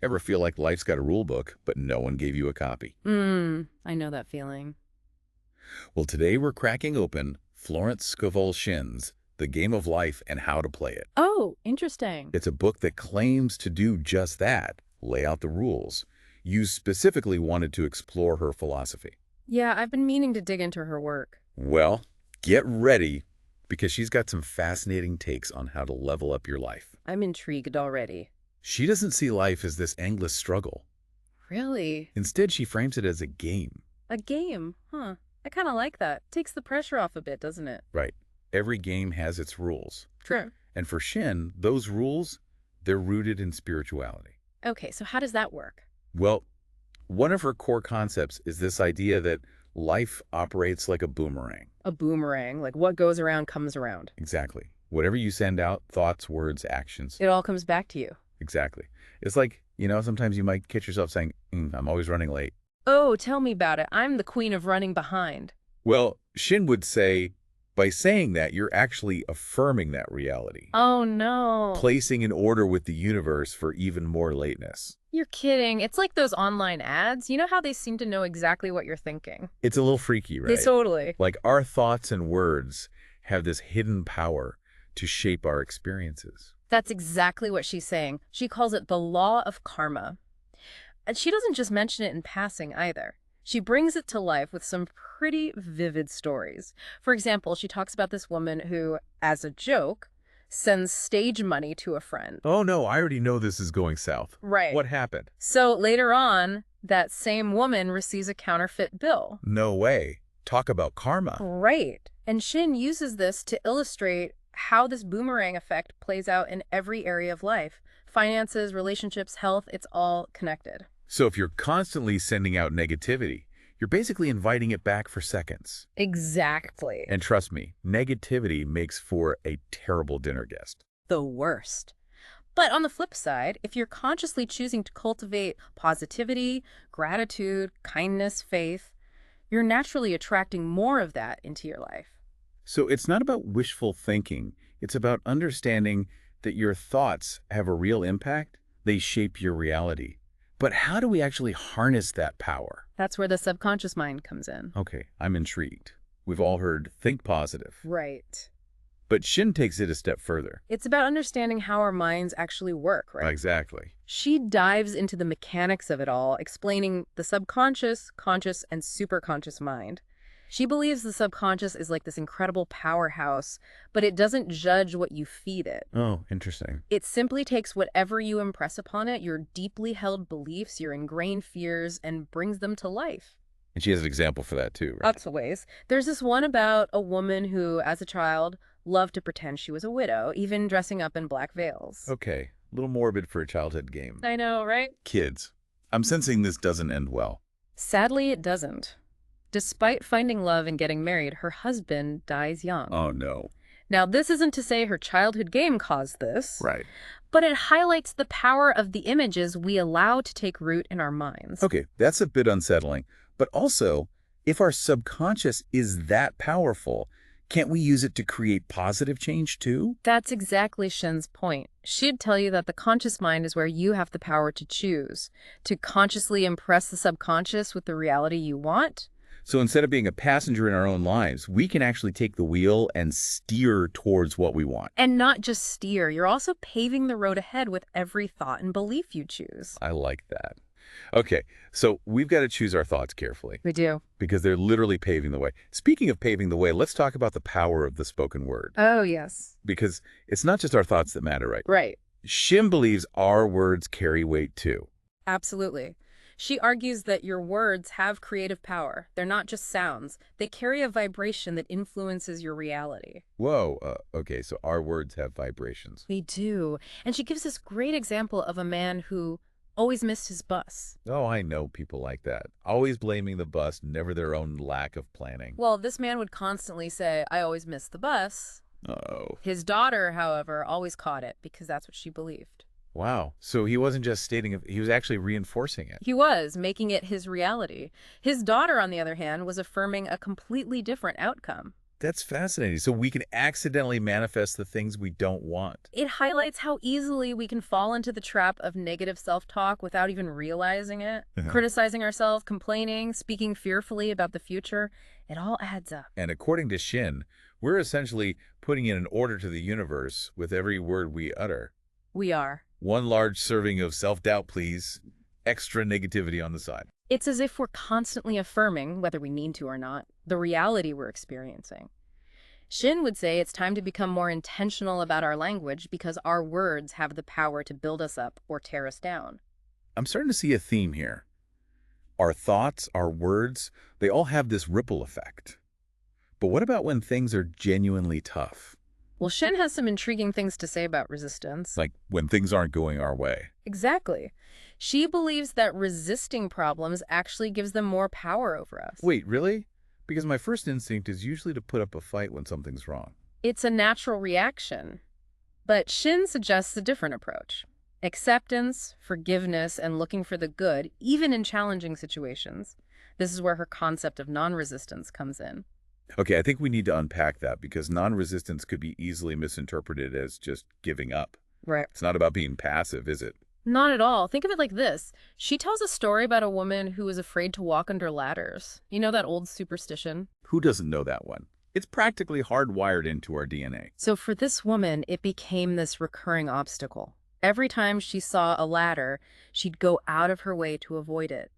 Ever feel like life's got a rule book, but no one gave you a copy? I know that feeling. Well, today we're cracking open Florence Scovel Shinn's The Game of Life and How to Play It. Oh, interesting. It's a book that claims to do just that, lay out the rules. You specifically wanted to explore her philosophy. Yeah, I've been meaning to dig into her work. Well, get ready, because she's got some fascinating takes on how to level up your life. I'm intrigued already. She doesn't see life as this endless struggle. Really? Instead, she frames it as a game. A game? Huh. I kind of like that. Takes the pressure off a bit, doesn't it? Right. Every game has its rules. True. And for Shin, those rules, they're rooted in spirituality. Okay, so how does that work? Well, one of her core concepts is this idea that life operates like a boomerang. A boomerang, like what goes around comes around. Exactly. Whatever you send out, thoughts, words, actions. It all comes back to you. Exactly. It's like, sometimes you might catch yourself saying, I'm always running late. Oh, tell me about it. I'm the queen of running behind. Well, Shin would say, by saying that, you're actually affirming that reality, Oh, no. placing an order with the universe for even more lateness. You're kidding. It's like those online ads. You know how they seem to know exactly what you're thinking? It's a little freaky, They right? totally. Like our thoughts and words have this hidden power to shape our experiences. That's exactly what she's saying. She calls it the law of karma. And she doesn't just mention it in passing either. She brings it to life with some pretty vivid stories. For example, she talks about this woman who, as a joke, sends stage money to a friend. Oh no, I already know this is going south. Right. What happened? So later on, that same woman receives a counterfeit bill. No way. Talk about karma. Right. And Shin uses this to illustrate how this boomerang effect plays out in every area of life. Finances, relationships, health, it's all connected. So if you're constantly sending out negativity, you're basically inviting it back for seconds. Exactly. And trust me, negativity makes for a terrible dinner guest. The worst. But on the flip side, if you're consciously choosing to cultivate positivity, gratitude, kindness, faith, you're naturally attracting more of that into your life. So it's not about wishful thinking. It's about understanding that your thoughts have a real impact. They shape your reality. But how do we actually harness that power? That's where the subconscious mind comes in. Okay, I'm intrigued. We've all heard think positive. Right. But Shin takes it a step further. It's about understanding how our minds actually work, right? Exactly. She dives into the mechanics of it all, explaining the subconscious, conscious, and superconscious mind. She believes the subconscious is like this incredible powerhouse, but it doesn't judge what you feed it. Oh, interesting. It simply takes whatever you impress upon it, your deeply held beliefs, your ingrained fears, and brings them to life. And she has an example for that too, right? Lots of ways. There's this one about a woman who, as a child, loved to pretend she was a widow, even dressing up in black veils. Okay, a little morbid for a childhood game. I know, right? Kids, I'm sensing this doesn't end well. Sadly, it doesn't. Despite finding love and getting married, her husband dies young. Oh no. Now, this isn't to say her childhood game caused this, Right. but it highlights the power of the images we allow to take root in our minds. Okay, that's a bit unsettling. But also, if our subconscious is that powerful, can't we use it to create positive change too? That's exactly Shin's point. She'd tell you that the conscious mind is where you have the power to choose, to consciously impress the subconscious with the reality you want. So instead of being a passenger in our own lives, we can actually take the wheel and steer towards what we want. And not just steer, you're also paving the road ahead with every thought and belief you choose. I like that. Okay, so we've got to choose our thoughts carefully We do. because they're literally paving the way. Speaking of paving the way, let's talk about the power of the spoken word. Oh, yes. Because it's not just our thoughts that matter, right? Right. Shim believes our words carry weight too. Absolutely. She argues that your words have creative power. They're not just sounds. They carry a vibration that influences your reality. Whoa, okay, so our words have vibrations. They do. And she gives this great example of a man who always missed his bus. Oh, I know people like that. Always blaming the bus, never their own lack of planning. Well, this man would constantly say, I always miss the bus. Uh-oh. His daughter, however, always caught it because that's what she believed. Wow. So he wasn't just stating it, he was actually reinforcing it. He was, making it his reality. His daughter, on the other hand, was affirming a completely different outcome. That's fascinating. So we can accidentally manifest the things we don't want. It highlights how easily we can fall into the trap of negative self-talk without even realizing it. Criticizing ourselves, complaining, speaking fearfully about the future, it all adds up. And according to Shinn, we're essentially putting in an order to the universe with every word we utter. We are. One large serving of self-doubt, please. Extra negativity on the side. It's as if we're constantly affirming, whether we mean to or not, the reality we're experiencing. Shinn would say it's time to become more intentional about our language because our words have the power to build us up or tear us down. I'm starting to see a theme here. Our thoughts, our words, they all have this ripple effect. But what about when things are genuinely tough? Well, Shinn has some intriguing things to say about resistance. Like when things aren't going our way. Exactly. She believes that resisting problems actually gives them more power over us. Wait, really? Because my first instinct is usually to put up a fight when something's wrong. It's a natural reaction. But Shinn suggests a different approach. Acceptance, forgiveness, and looking for the good, even in challenging situations. This is where her concept of non-resistance comes in. Okay, I think we need to unpack that because non-resistance could be easily misinterpreted as just giving up. Right. It's not about being passive, is it? Not at all. Think of it like this. She tells a story about a woman who was afraid to walk under ladders. You know that old superstition? Who doesn't know that one? It's practically hardwired into our DNA. So for this woman, it became this recurring obstacle. Every time she saw a ladder, she'd go out of her way to avoid it.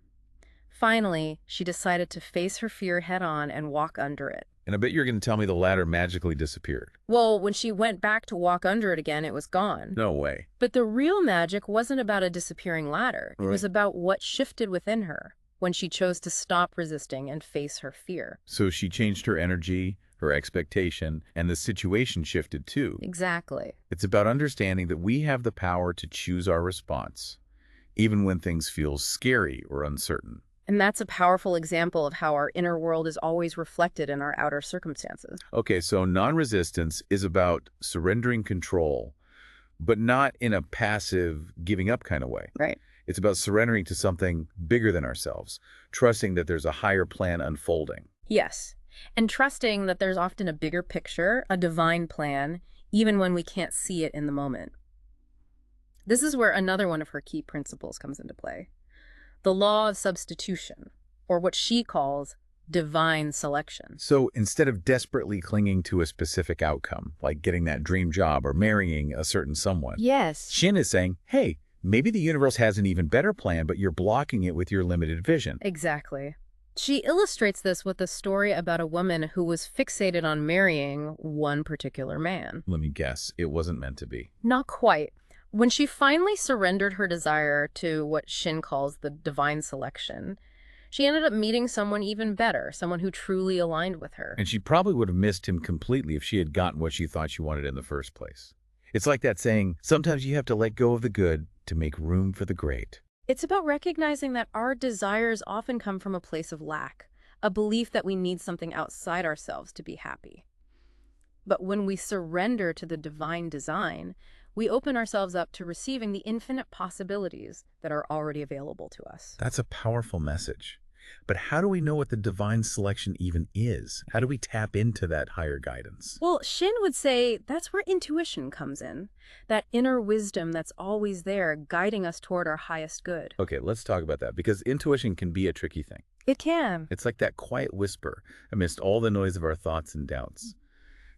Finally, she decided to face her fear head-on and walk under it. And I bet you're going to tell me the ladder magically disappeared. Well, when she went back to walk under it again, it was gone. No way. But the real magic wasn't about a disappearing ladder. It was about what shifted within her when she chose to stop resisting and face her fear. So she changed her energy, her expectation, and the situation shifted too. Exactly. It's about understanding that we have the power to choose our response, even when things feel scary or uncertain. And that's a powerful example of how our inner world is always reflected in our outer circumstances. Okay, so non-resistance is about surrendering control, but not in a passive, giving up kind of way. Right. It's about surrendering to something bigger than ourselves, trusting that there's a higher plan unfolding. Yes. And trusting that there's often a bigger picture, a divine plan, even when we can't see it in the moment. This is where another one of her key principles comes into play. The law of substitution, or what she calls divine selection. So instead of desperately clinging to a specific outcome, like getting that dream job or marrying a certain someone, Yes. Shinn is saying, hey, maybe the universe has an even better plan, but you're blocking it with your limited vision. Exactly. She illustrates this with a story about a woman who was fixated on marrying one particular man. Let me guess, it wasn't meant to be. Not quite. When she finally surrendered her desire to what Shinn calls the divine selection, she ended up meeting someone even better, someone who truly aligned with her. And she probably would have missed him completely if she had gotten what she thought she wanted in the first place. It's like that saying, sometimes you have to let go of the good to make room for the great. It's about recognizing that our desires often come from a place of lack, a belief that we need something outside ourselves to be happy. But when we surrender to the divine design, we open ourselves up to receiving the infinite possibilities that are already available to us. That's a powerful message. But how do we know what the divine selection even is? How do we tap into that higher guidance? Well, Shinn would say that's where intuition comes in, that inner wisdom that's always there guiding us toward our highest good. Okay, let's talk about that, because intuition can be a tricky thing. It can. It's like that quiet whisper amidst all the noise of our thoughts and doubts.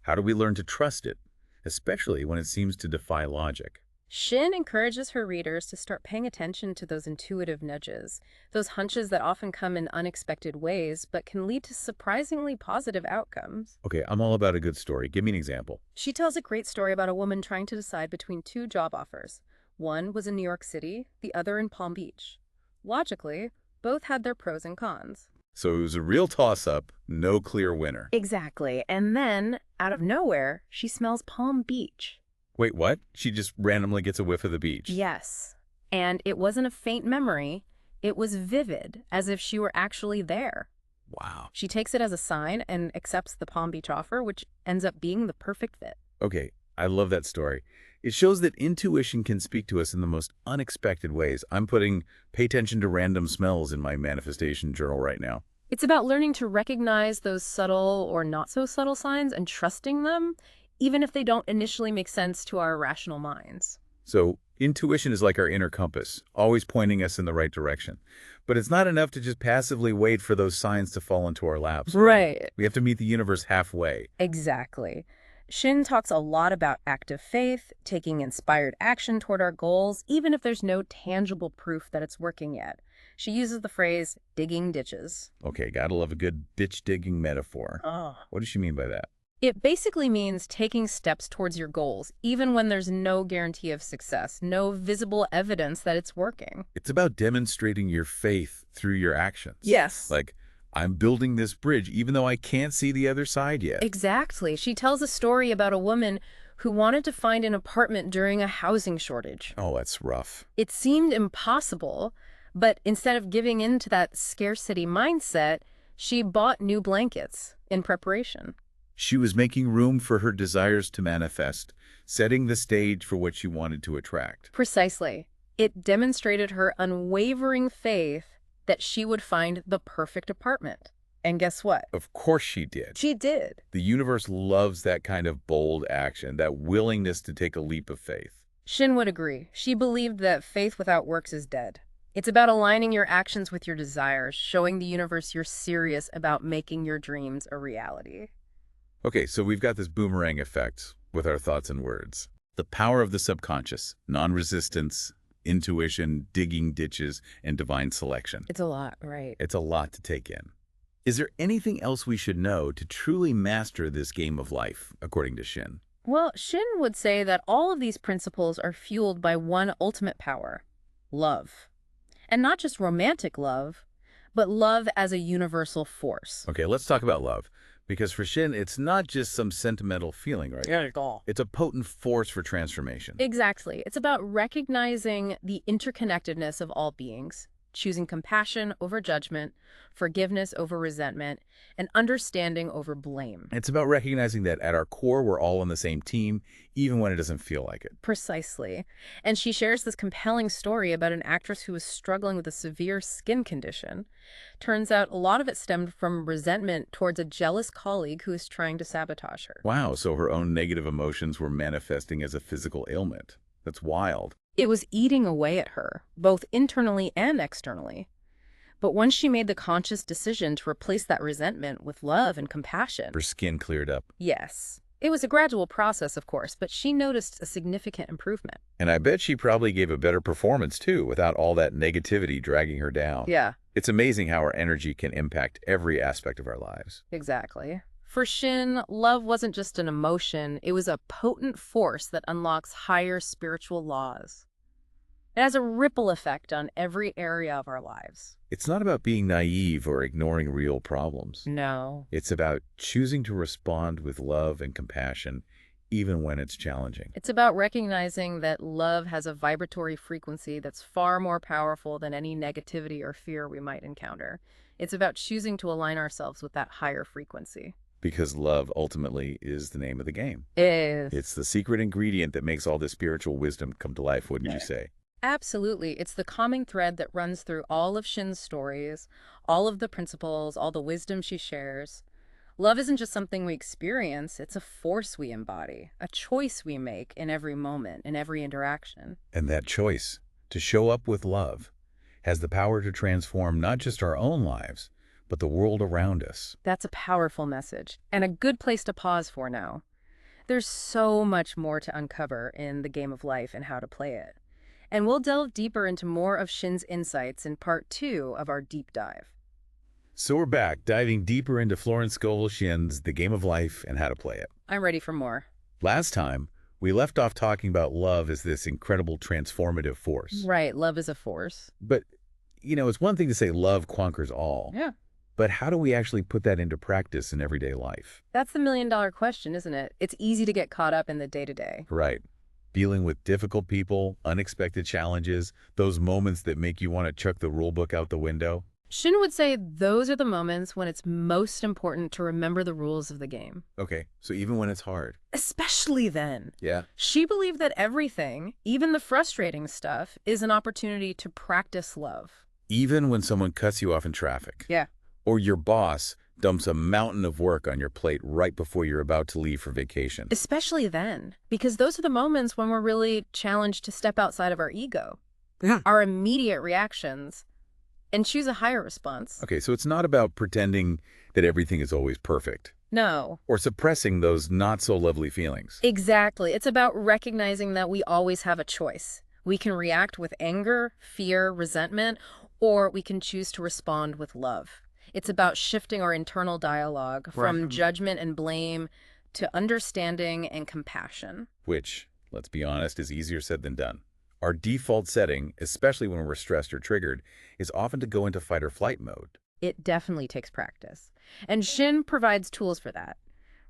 How do we learn to trust it, especially when it seems to defy logic? Shinn encourages her readers to start paying attention to those intuitive nudges, those hunches that often come in unexpected ways but can lead to surprisingly positive outcomes. Okay, I'm all about a good story. Give me an example. She tells a great story about a woman trying to decide between two job offers. One was in New York City, the other in Palm Beach. Logically, both had their pros and cons. So it was a real toss-up, no clear winner. Exactly. And then, out of nowhere, she smells Palm Beach. Wait, what? She just randomly gets a whiff of the beach? Yes. And it wasn't a faint memory. It was vivid, as if she were actually there. Wow. She takes it as a sign and accepts the Palm Beach offer, which ends up being the perfect fit. Okay, I love that story. It shows that intuition can speak to us in the most unexpected ways. I'm putting pay attention to random smells in my manifestation journal right now. It's about learning to recognize those subtle or not so subtle signs and trusting them, even if they don't initially make sense to our rational minds. So intuition is like our inner compass, always pointing us in the right direction. But it's not enough to just passively wait for those signs to fall into our laps. Right. We have to meet the universe halfway. Exactly. Shin talks a lot about active faith, taking inspired action toward our goals, even if there's no tangible proof that it's working yet. She uses the phrase digging ditches. Okay, gotta love a good ditch-digging metaphor. Oh. What does she mean by that? It basically means taking steps towards your goals, even when there's no guarantee of success, no visible evidence that it's working. It's about demonstrating your faith through your actions. Yes. Like, I'm building this bridge even though I can't see the other side yet. Exactly. She tells a story about a woman who wanted to find an apartment during a housing shortage. Oh, that's rough. It seemed impossible, but instead of giving in to that scarcity mindset, she bought new blankets in preparation. She was making room for her desires to manifest, setting the stage for what she wanted to attract. Precisely. It demonstrated her unwavering faith that she would find the perfect apartment. And guess what? Of course she did. She did. The universe loves that kind of bold action, that willingness to take a leap of faith. Shin would agree. She believed that faith without works is dead. It's about aligning your actions with your desires, showing the universe you're serious about making your dreams a reality. Okay, so we've got this boomerang effect with our thoughts and words. The power of the subconscious, non-resistance, intuition, digging ditches, and divine selection. It's a lot, right? It's a lot to take in. Is there anything else we should know to truly master this game of life, according to Shinn? Well, Shin would say that all of these principles are fueled by one ultimate power, love. And not just romantic love, but love as a universal force. Okay, let's talk about love. Because for Shinn, it's not just some sentimental feeling, right? Yeah, It's a potent force for transformation. Exactly. It's about recognizing the interconnectedness of all beings, choosing compassion over judgment, forgiveness over resentment, and understanding over blame. It's about recognizing that at our core, we're all on the same team, even when it doesn't feel like it. Precisely. And she shares this compelling story about an actress who was struggling with a severe skin condition. Turns out a lot of it stemmed from resentment towards a jealous colleague who was trying to sabotage her. Wow, so her own negative emotions were manifesting as a physical ailment. That's wild. It was eating away at her, both internally and externally. But once she made the conscious decision to replace that resentment with love and compassion, Her skin cleared up. yes. It was a gradual process, of course, but she noticed a significant improvement. And I bet she probably gave a better performance, too, without all that negativity dragging her down. Yeah, It's amazing how our energy can impact every aspect of our lives. exactly. For Shin, love wasn't just an emotion, it was a potent force that unlocks higher spiritual laws. It has a ripple effect on every area of our lives. It's not about being naive or ignoring real problems. No. It's about choosing to respond with love and compassion, even when it's challenging. It's about recognizing that love has a vibratory frequency that's far more powerful than any negativity or fear we might encounter. It's about choosing to align ourselves with that higher frequency. Because love ultimately is the name of the game. Is. It's the secret ingredient that makes all this spiritual wisdom come to life, wouldn't you say? Absolutely. It's the common thread that runs through all of Shin's stories, all of the principles, all the wisdom she shares. Love isn't just something we experience, it's a force we embody, a choice we make in every moment, in every interaction. And that choice, to show up with love, has the power to transform not just our own lives, but the world around us. That's a powerful message, and a good place to pause for now. There's so much more to uncover in the game of life and how to play it. And we'll delve deeper into more of Shin's insights in part 2 of our deep dive. So we're back, diving deeper into Florence Scovel Shinn's The Game of Life and How to Play It. I'm ready for more. Last time, we left off talking about love as this incredible transformative force. Right, love is a force. But, it's one thing to say love conquers all. Yeah. But how do we actually put that into practice in everyday life? That's the million-dollar question, isn't it? It's easy to get caught up in the day-to-day. Right. Dealing with difficult people, unexpected challenges, those moments that make you want to chuck the rule book out the window. Shin would say those are the moments when it's most important to remember the rules of the game. Okay, so even when it's hard. Especially then. Yeah. She believed that everything, even the frustrating stuff, is an opportunity to practice love. Even when someone cuts you off in traffic. Yeah. Or your boss dumps a mountain of work on your plate right before you're about to leave for vacation. Especially then, because those are the moments when we're really challenged to step outside of our ego, Yeah. our immediate reactions, and choose a higher response. Okay, so it's not about pretending that everything is always perfect No, or suppressing those not-so-lovely feelings. exactly. It's about recognizing that we always have a choice. We can react with anger, fear, resentment, or we can choose to respond with love. It's about shifting our internal dialogue from Right. judgment and blame to understanding and compassion. Which, let's be honest, is easier said than done. Our default setting, especially when we're stressed or triggered, is often to go into fight or flight mode. It definitely takes practice. And Shinn provides tools for that.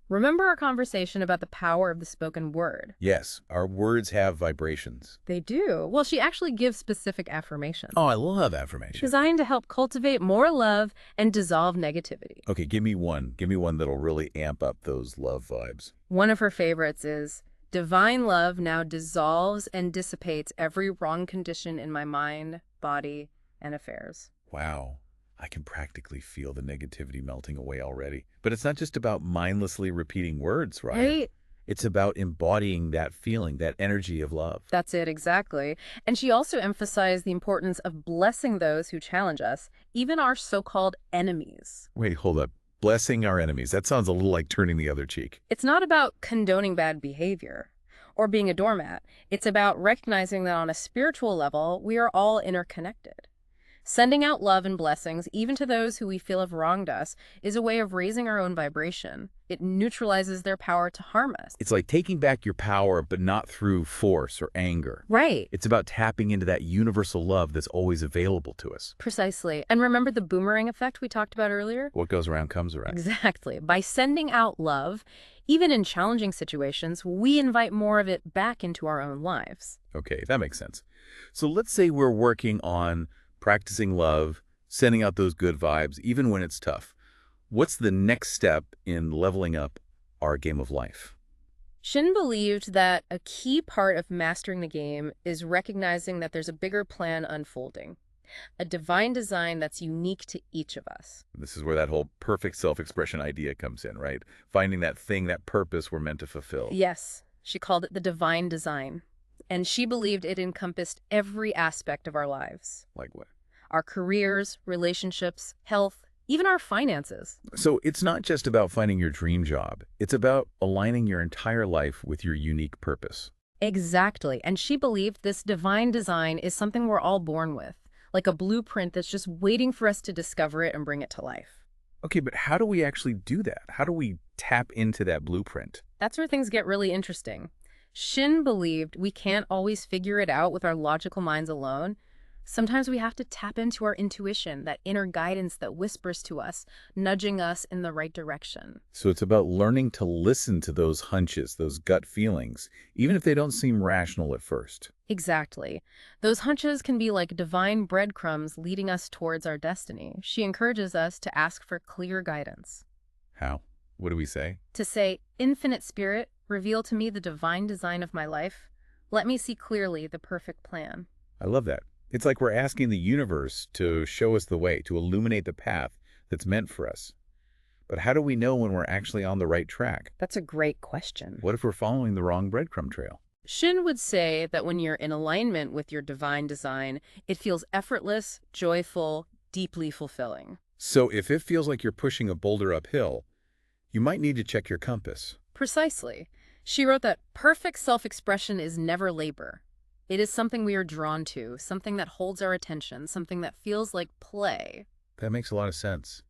Remember our conversation about the power of the spoken word? Yes, our words have vibrations. They do. Well, she actually gives specific affirmations Oh, I love affirmation. designed to help cultivate more love and dissolve negativity. Okay, give me one. Give me one that'll really amp up those love vibes. One of her favorites is, "Divine love now dissolves and dissipates every wrong condition in my mind, body, and affairs." Wow, I can practically feel the negativity melting away already. But it's not just about mindlessly repeating words, right? Right? It's about embodying that feeling, that energy of love. That's it, exactly. And she also emphasized the importance of blessing those who challenge us, even our so-called enemies. Wait, hold up. Blessing our enemies. That sounds a little like turning the other cheek. It's not about condoning bad behavior or being a doormat. It's about recognizing that on a spiritual level, we are all interconnected. Sending out love and blessings, even to those who we feel have wronged us, is a way of raising our own vibration. It neutralizes their power to harm us. It's like taking back your power, but not through force or anger. Right. It's about tapping into that universal love that's always available to us. Precisely. And remember the boomerang effect we talked about earlier? What goes around comes around. Exactly. By sending out love, even in challenging situations, we invite more of it back into our own lives. Okay, that makes sense. So let's say we're working on practicing love, sending out those good vibes, even when it's tough. What's the next step in leveling up our game of life? Shinn believed that a key part of mastering the game is recognizing that there's a bigger plan unfolding, a divine design that's unique to each of us. This is where that whole perfect self-expression idea comes in, right? Finding that thing, that purpose we're meant to fulfill. Yes, she called it the divine design. And she believed it encompassed every aspect of our lives. Like what? Our careers, relationships, health, even our finances. So it's not just about finding your dream job. It's about aligning your entire life with your unique purpose. Exactly. And she believed this divine design is something we're all born with, like a blueprint that's just waiting for us to discover it and bring it to life. Okay, but how do we actually do that? How do we tap into that blueprint? That's where things get really interesting. Shinn believed we can't always figure it out with our logical minds alone. Sometimes we have to tap into our intuition, that inner guidance that whispers to us, nudging us in the right direction. So it's about learning to listen to those hunches, those gut feelings, even if they don't seem rational at first. Exactly. Those hunches can be like divine breadcrumbs leading us towards our destiny. She encourages us to ask for clear guidance. How? What do we say? To say, "Infinite Spirit, reveal to me the divine design of my life. Let me see clearly the perfect plan." I love that. It's like we're asking the universe to show us the way, to illuminate the path that's meant for us. But how do we know when we're actually on the right track? That's a great question. What if we're following the wrong breadcrumb trail? Shinn would say that when you're in alignment with your divine design, it feels effortless, joyful, deeply fulfilling. So if it feels like you're pushing a boulder uphill, you might need to check your compass. Precisely. She wrote that perfect self-expression is never labor. It is something we are drawn to, something that holds our attention, something that feels like play. That makes a lot of sense.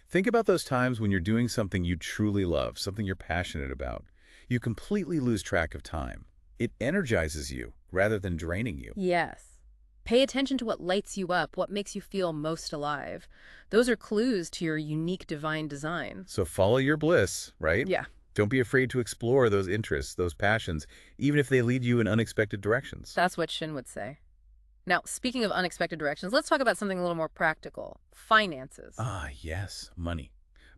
Think about those times when you're doing something you truly love, something you're passionate about. You completely lose track of time. It energizes you rather than draining you. Yes. Pay attention to what lights you up, what makes you feel most alive. Those are clues to your unique divine design. So follow your bliss, right? Yeah. Don't be afraid to explore those interests, those passions, even if they lead you in unexpected directions. That's what Shinn would say. Now, speaking of unexpected directions, let's talk about something a little more practical. Finances. Ah, yes, money.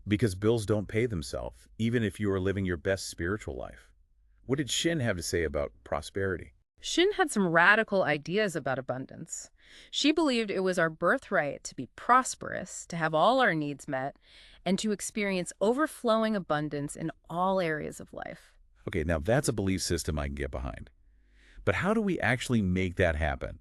Because bills don't pay themselves, even if you are living your best spiritual life. What did Shin have to say about prosperity? Shin had some radical ideas about abundance. She believed it was our birthright to be prosperous, to have all our needs met, and to experience overflowing abundance in all areas of life. Okay, now that's a belief system I can get behind. But how do we actually make that happen?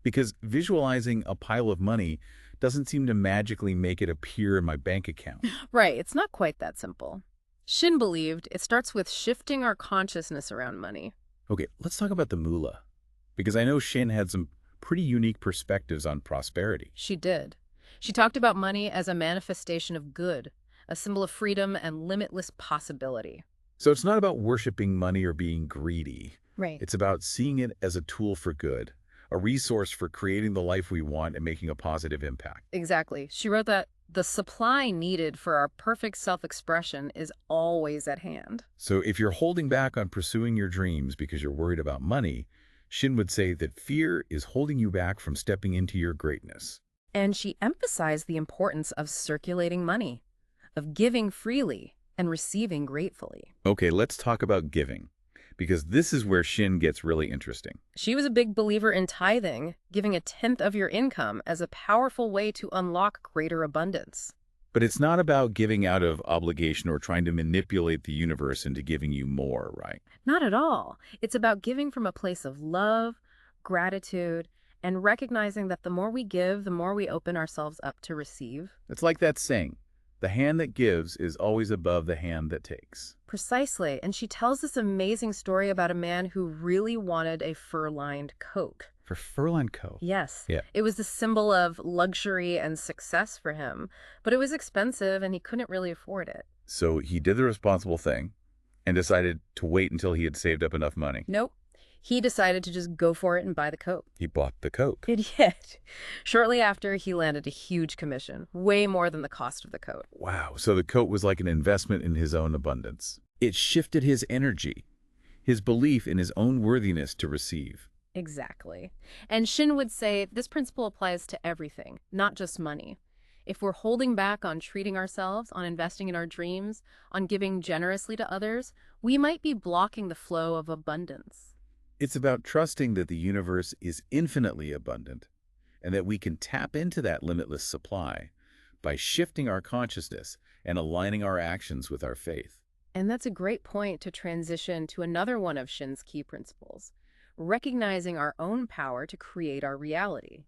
Because visualizing a pile of money doesn't seem to magically make it appear in my bank account. Right, it's not quite that simple. Shin believed it starts with shifting our consciousness around money. Okay, let's talk about the moolah. Because I know Shin had some pretty unique perspectives on prosperity. She did. She talked about money as a manifestation of good, a symbol of freedom and limitless possibility. So it's not about worshiping money or being greedy. Right. It's about seeing it as a tool for good, a resource for creating the life we want and making a positive impact. Exactly. She wrote that the supply needed for our perfect self-expression is always at hand. So if you're holding back on pursuing your dreams because you're worried about money, Shin would say that fear is holding you back from stepping into your greatness. And she emphasized the importance of circulating money, of giving freely and receiving gratefully. Okay, let's talk about giving, because this is where Shin gets really interesting. She was a big believer in tithing, giving a tenth of your income as a powerful way to unlock greater abundance. But it's not about giving out of obligation or trying to manipulate the universe into giving you more, right? Not at all. It's about giving from a place of love, gratitude, and recognizing that the more we give, the more we open ourselves up to receive. It's like that saying, the hand that gives is always above the hand that takes. Precisely. And she tells this amazing story about a man who really wanted a fur-lined coat. For Furlan Co. Yes. Yeah. It was the symbol of luxury and success for him, but it was expensive and he couldn't really afford it. So he did the responsible thing and decided to wait until he had saved up enough money. Nope. He decided to just go for it and buy the coat. He bought the coat. Idiot. Shortly after, he landed a huge commission, way more than the cost of the coat. Wow, so the coat was like an investment in his own abundance. It shifted his energy, his belief in his own worthiness to receive. Exactly. And Shin would say this principle applies to everything, not just money. If we're holding back on treating ourselves, on investing in our dreams, on giving generously to others, we might be blocking the flow of abundance. It's about trusting that the universe is infinitely abundant and that we can tap into that limitless supply by shifting our consciousness and aligning our actions with our faith. And that's a great point to transition to another one of Shin's key principles, recognizing our own power to create our reality.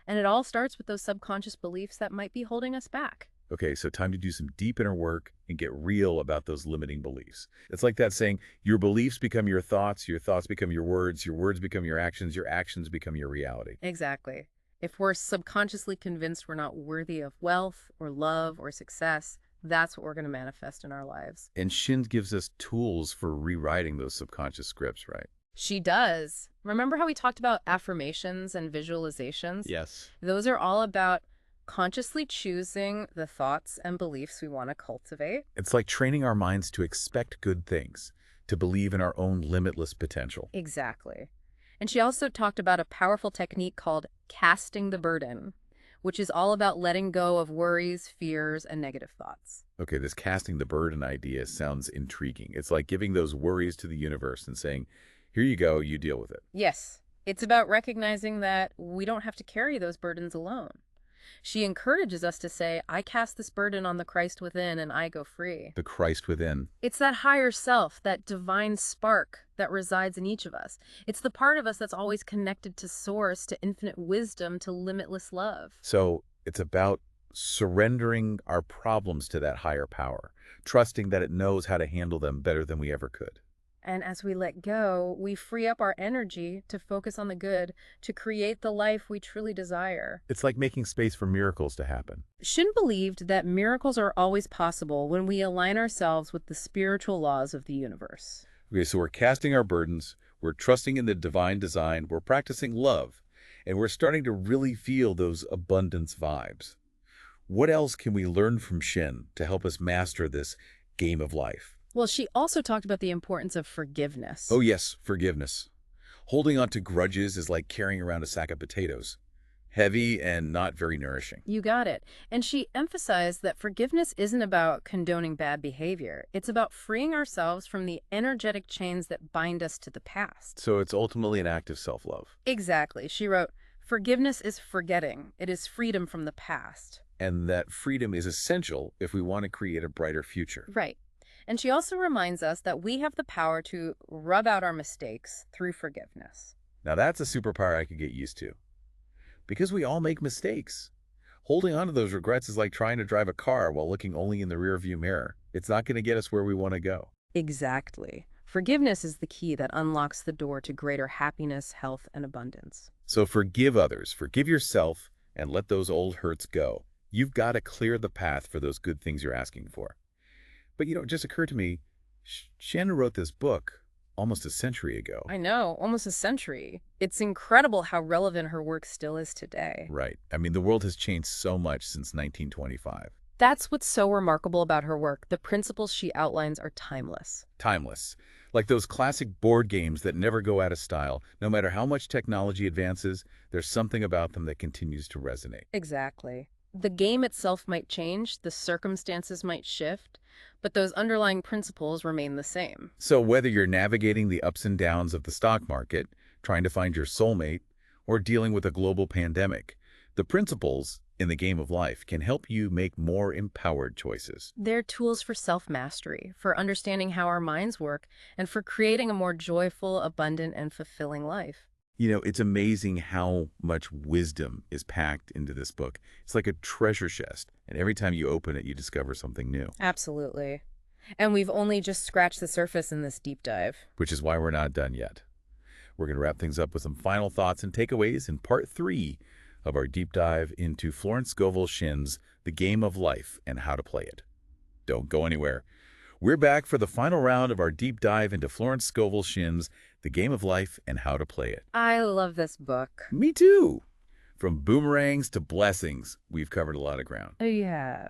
And it all starts with those subconscious beliefs that might be holding us back. Okay, so time to do some deep inner work and get real about those limiting beliefs. It's like that saying, your beliefs become your thoughts become your words become your actions become your reality. Exactly. If we're subconsciously convinced we're not worthy of wealth or love or success, that's what we're going to manifest in our lives. And Shin gives us tools for rewriting those subconscious scripts, right? She does. Remember how we talked about affirmations and visualizations? Yes. Those are all about consciously choosing the thoughts and beliefs we want to cultivate. It's like training our minds to expect good things, to believe in our own limitless potential. Exactly. And she also talked about a powerful technique called casting the burden, which is all about letting go of worries, fears, and negative thoughts. Okay, this casting the burden idea sounds intriguing. It's like giving those worries to the universe and saying, here you go, you deal with it. Yes, it's about recognizing that we don't have to carry those burdens alone. She encourages us to say, I cast this burden on the Christ within and I go free. The Christ within. It's that higher self, that divine spark that resides in each of us. It's the part of us that's always connected to source, to infinite wisdom, to limitless love. So it's about surrendering our problems to that higher power, trusting that it knows how to handle them better than we ever could. And as we let go, we free up our energy to focus on the good, to create the life we truly desire. It's like making space for miracles to happen. Shin believed that miracles are always possible when we align ourselves with the spiritual laws of the universe. Okay, so we're casting our burdens, we're trusting in the divine design, we're practicing love, and we're starting to really feel those abundance vibes. What else can we learn from Shin to help us master this game of life? Well, she also talked about the importance of forgiveness. Oh yes, forgiveness. Holding on to grudges is like carrying around a sack of potatoes. heavy and not very nourishing. You got it. And she emphasized that forgiveness isn't about condoning bad behavior. It's about freeing ourselves from the energetic chains that bind us to the past. So it's ultimately an act of self-love. Exactly. She wrote, "Forgiveness is forgetting. It is freedom from the past." And that freedom is essential if we want to create a brighter future. Right. And she also reminds us that we have the power to rub out our mistakes through forgiveness. Now that's a superpower I could get used to. Because we all make mistakes. Holding on to those regrets is like trying to drive a car while looking only in the rearview mirror. It's not going to get us where we want to go. Exactly. Forgiveness is the key that unlocks the door to greater happiness, health, and abundance. So forgive others, forgive yourself, and let those old hurts go. You've got to clear the path for those good things you're asking for. But it just occurred to me, Shannon wrote this book almost a century ago. I know, almost a century. It's incredible how relevant her work still is today. Right. I mean, the world has changed so much since 1925. That's what's so remarkable about her work. The principles she outlines are timeless. Timeless. Like those classic board games that never go out of style. No matter how much technology advances, there's something about them that continues to resonate. Exactly. The game itself might change, the circumstances might shift, but those underlying principles remain the same. So whether you're navigating the ups and downs of the stock market, trying to find your soulmate, or dealing with a global pandemic, the principles in the game of life can help you make more empowered choices. They're tools for self-mastery, for understanding how our minds work, and for creating a more joyful, abundant, and fulfilling life. It's amazing how much wisdom is packed into this book. It's like a treasure chest, and every time you open it, you discover something new. Absolutely. And we've only just scratched the surface in this deep dive. Which is why we're not done yet. We're going to wrap things up with some final thoughts and takeaways in part 3 of our deep dive into Florence Scovel Shinn's The Game of Life and How to Play It. Don't go anywhere. We're back for the final round of our deep dive into Florence Scovel Shinn's The Game of Life and How to Play It. I love this book. Me too. From boomerangs to blessings, we've covered a lot of ground. Oh, yeah.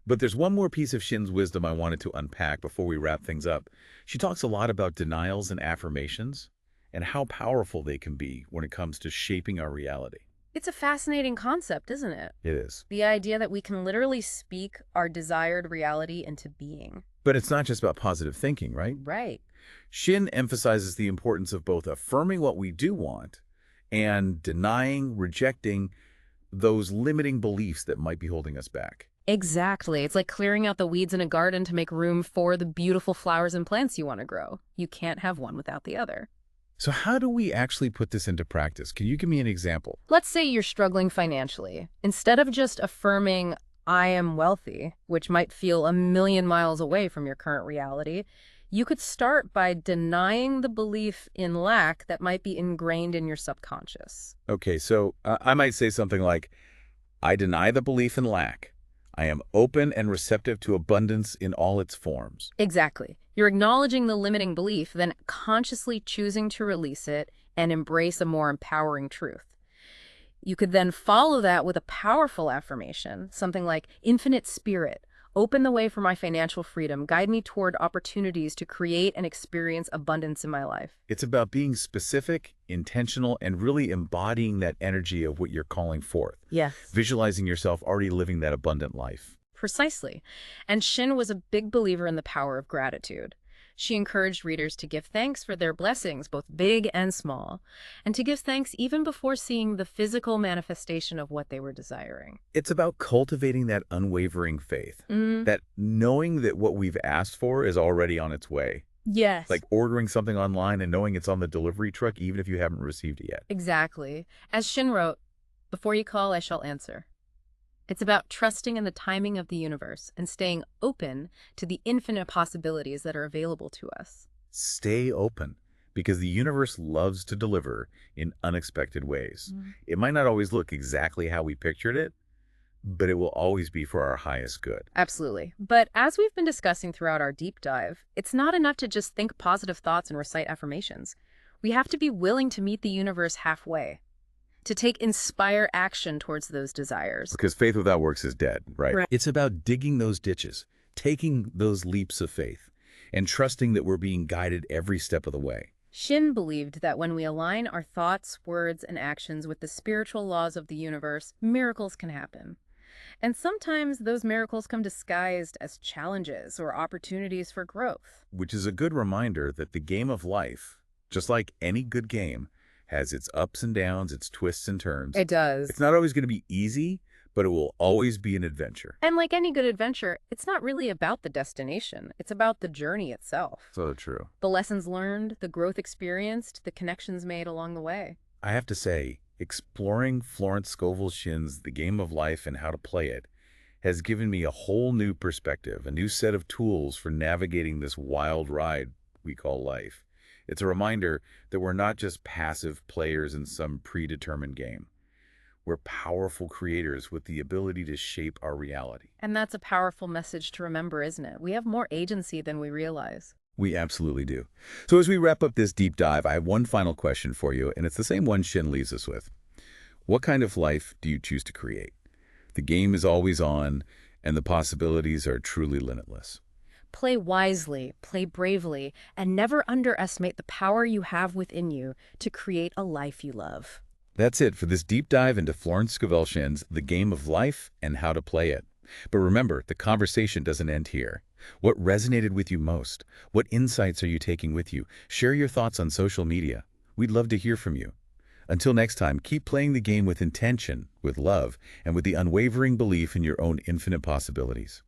But there's one more piece of Shinn's wisdom I wanted to unpack before we wrap things up. She talks a lot about denials and affirmations and how powerful they can be when it comes to shaping our reality. It's a fascinating concept, isn't it? It is. The idea that we can literally speak our desired reality into being. But it's not just about positive thinking, right? Right. Shinn emphasizes the importance of both affirming what we do want and denying, rejecting those limiting beliefs that might be holding us back. Exactly. It's like clearing out the weeds in a garden to make room for the beautiful flowers and plants you want to grow. You can't have one without the other. So how do we actually put this into practice? Can you give me an example? Let's say you're struggling financially. Instead of just affirming, "I am wealthy," which might feel a million miles away from your current reality, you could start by denying the belief in lack that might be ingrained in your subconscious. Okay, so I might say something like, I deny the belief in lack. I am open and receptive to abundance in all its forms. Exactly. You're acknowledging the limiting belief, then consciously choosing to release it and embrace a more empowering truth. You could then follow that with a powerful affirmation, something like, "Infinite Spirit, open the way for my financial freedom. Guide me toward opportunities to create and experience abundance in my life." It's about being specific, intentional, and really embodying that energy of what you're calling forth. Yes. Visualizing yourself already living that abundant life. Precisely. And Shinn was a big believer in the power of gratitude. She encouraged readers to give thanks for their blessings, both big and small, and to give thanks even before seeing the physical manifestation of what they were desiring. It's about cultivating that unwavering faith, that knowing that what we've asked for is already on its way. Yes. Like ordering something online and knowing it's on the delivery truck even if you haven't received it yet. Exactly. As Shinn wrote, "Before you call, I shall answer." It's about trusting in the timing of the universe and staying open to the infinite possibilities that are available to us. Stay open, because the universe loves to deliver in unexpected ways. It might not always look exactly how we pictured it, but it will always be for our highest good. Absolutely. But as we've been discussing throughout our deep dive, it's not enough to just think positive thoughts and recite affirmations. We have to be willing to meet the universe halfway, to take inspire action towards those desires. Because faith without works is dead, right? Right. It's about digging those ditches, taking those leaps of faith, and trusting that we're being guided every step of the way. Shin believed that when we align our thoughts, words, and actions with the spiritual laws of the universe, miracles can happen. And sometimes those miracles come disguised as challenges or opportunities for growth. Which is a good reminder that the game of life, just like any good game, has its ups and downs, its twists and turns. It It's does. not always going to be easy, but it will always be an adventure. And like any good adventure, it's not really about the destination. It's about the journey itself. So true. The lessons learned, the growth experienced, the connections made along the way. I have to say, exploring Florence Scovel Shinn's The Game of Life and How to Play It has given me a whole new perspective, a new set of tools for navigating this wild ride we call life. It's a reminder that we're not just passive players in some predetermined game. We're powerful creators with the ability to shape our reality. And that's a powerful message to remember, isn't it? We have more agency than we realize. We absolutely do. So as we wrap up this deep dive, I have one final question for you, and it's the same one Shin leaves us with. What kind of life do you choose to create? The game is always on, and the possibilities are truly limitless. Play wisely, play bravely, and never underestimate the power you have within you to create a life you love. That's it for this deep dive into Florence Scovel Shinn's The Game of Life and How to Play It. But remember, the conversation doesn't end here. What resonated with you most? What insights are you taking with you? Share your thoughts on social media. We'd love to hear from you. Until next time, keep playing the game with intention, with love, and with the unwavering belief in your own infinite possibilities.